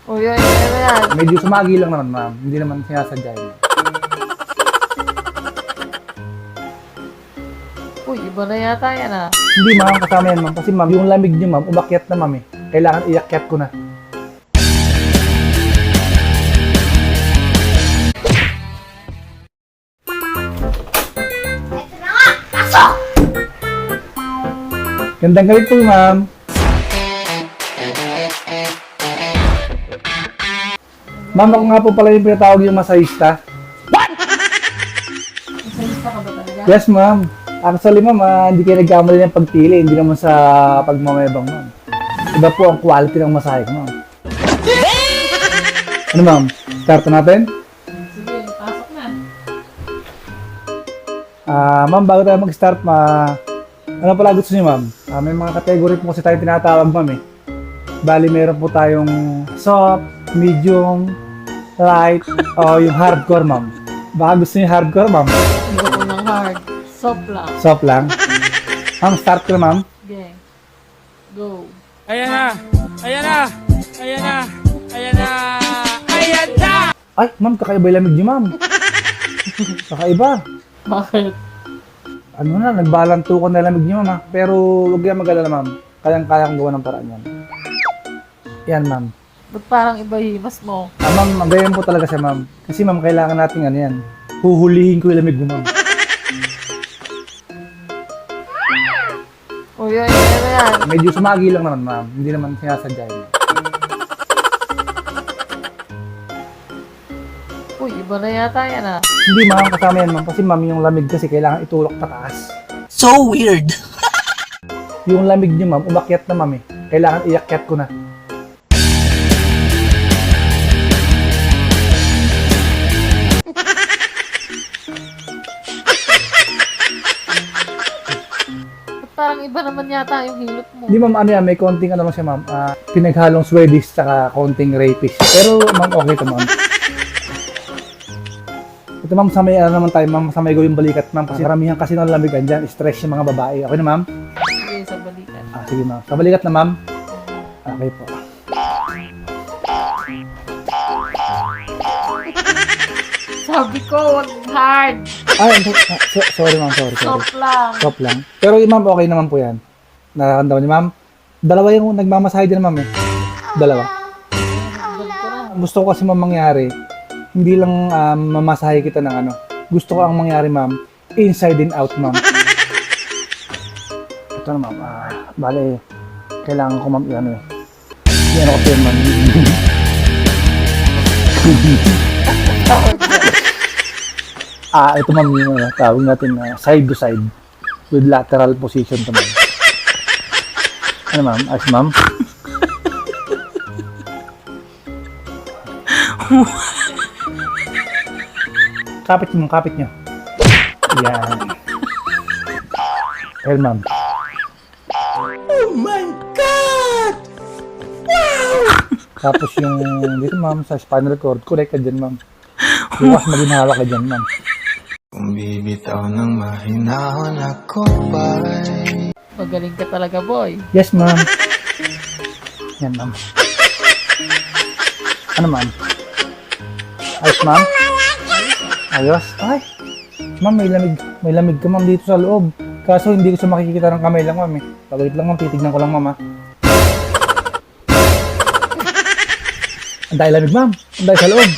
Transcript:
O yan, yan. Medyo sumagi lang naman, ma'am. Hindi naman sinasadya yun. Uy, iba na yata yan ah. Hindi, ma'am, kasama yan, ma'am. Kasi, ma'am, yung lamig niyo, ma'am, umakyat na, ma'am, eh. Kailangan iakyat ko na. Gandang galit po, ma'am. Ma'am, ako nga po pala yung pinatawag yung masahista. Masayista ka ba talaga? Yes, ma'am. Actually, ma'am, hindi kayo nagkamali ng pagpili. Hindi naman sa pagmamayabang, ma'am. Iba po ang quality ng masahe ko, ma'am. Ano, ma'am? Start na natin? Sige, pasok na. Ma'am, bago tayo mag-start, ano pala gusto niyo, ma'am? May mga category po kasi tayo tinatawag, ma'am, eh. Bali, meron po tayong soft, medium, light, o yung hardcore, ma'am. Baka gusto niyo hardcore, ma'am? Hindi ko ng hard. Soft lang. Soft lang. Ma'am, start ko na, ma'am. Okay. Go. Ayan na! Ayan na! Ayan na! Ayan na! Ayan na! Ay, ma'am, kakaiba yung lamig niyo, ma'am. Kakaiba. Bakit? Ano na, nagbalanto ko na lamig niyo, ma'am. Pero huwag kayong mag-alala, ma'am. Kayang-kaya kong gawa ng paraan yan. Yan, ma'am. Ba't parang iba himas mo? Ma'am, ganyan po talaga siya, ma'am. Kasi, ma'am, kailangan natin ano yan. Huhulihin ko yung lamig mo, ma'am. O yan, yan. Medyo sumagi lang naman, ma'am. Hindi naman sinasadya yun. Uy, iba na yata yan ah. Hindi, ma'am, kasama yan, ma'am. Kasi, ma'am, yung lamig kasi kailangan itulok pataas. So weird! Yung lamig niyo, ma'am, umakyat na, ma'am, eh. Kailangan iakyat ko na. Ba't parang iba naman yata yung hilot mo? Hindi, ma'am, ano yan, may konting ano lang siya, ma'am. Pinaghalong Swedish saka konting rapist. Pero, ma'am, okay to, ma'am. Ito, ma'am, sa may ano naman tayo, ma'am, sa may gawing balikat, ma'am. Kasi karamihan kasi ng lamigan dyan, stress yung mga babae. Okay na, ma'am? Sige, sa balikan. Sige, ma'am. Sa balikat na, ma'am. Okay po. Sabi ko, wag hard. Ay, sorry, ma'am, sorry. Soft lang. Stop lang. Pero, ma'am, okay naman po yan. Nararamdaman niyo, ma'am. Dalawa yung nagmamasahe din, ma'am, eh. Dalawa. Hanggang ko na. Gusto ko kasi, ma'am, mangyari, hindi lang mamasahe kita ng ano. Gusto ko ang mangyari, ma'am, inside and out, ma'am. Ito na, ma'am. Bale, kailangan ko, ma'am, yan, eh. Yan ako yun, ma'am. Ito, ma'am, yung tawag natin side to side with lateral position to, ma'am. Ano, ma'am? Ayos, ma'am? Kapit nyo, kapit nyo. Yan. Well, ma'am. Oh my God! Wow! Tapos yung dito, ma'am, sa spinal cord, correct ka dyan, ma'am. Bukas maginhawa ka dyan, ma'am. Kung bibitaw ng mahinahon ako ba'y Magaling ka talaga, boy. Yes, ma'am. Yan, ma'am. Ano, ma'am? Ayos, ma'am? Ayos? Ay. Ma'am, may lamig ka, ma'am, dito sa loob. Kaso hindi ko siya makikita ng kamay lang, ma'am, eh. Pagawit lang, ma'am, titignan ko lang, ma'am, ha. Ang dahil lamig, ma'am. Ang dahil sa loob.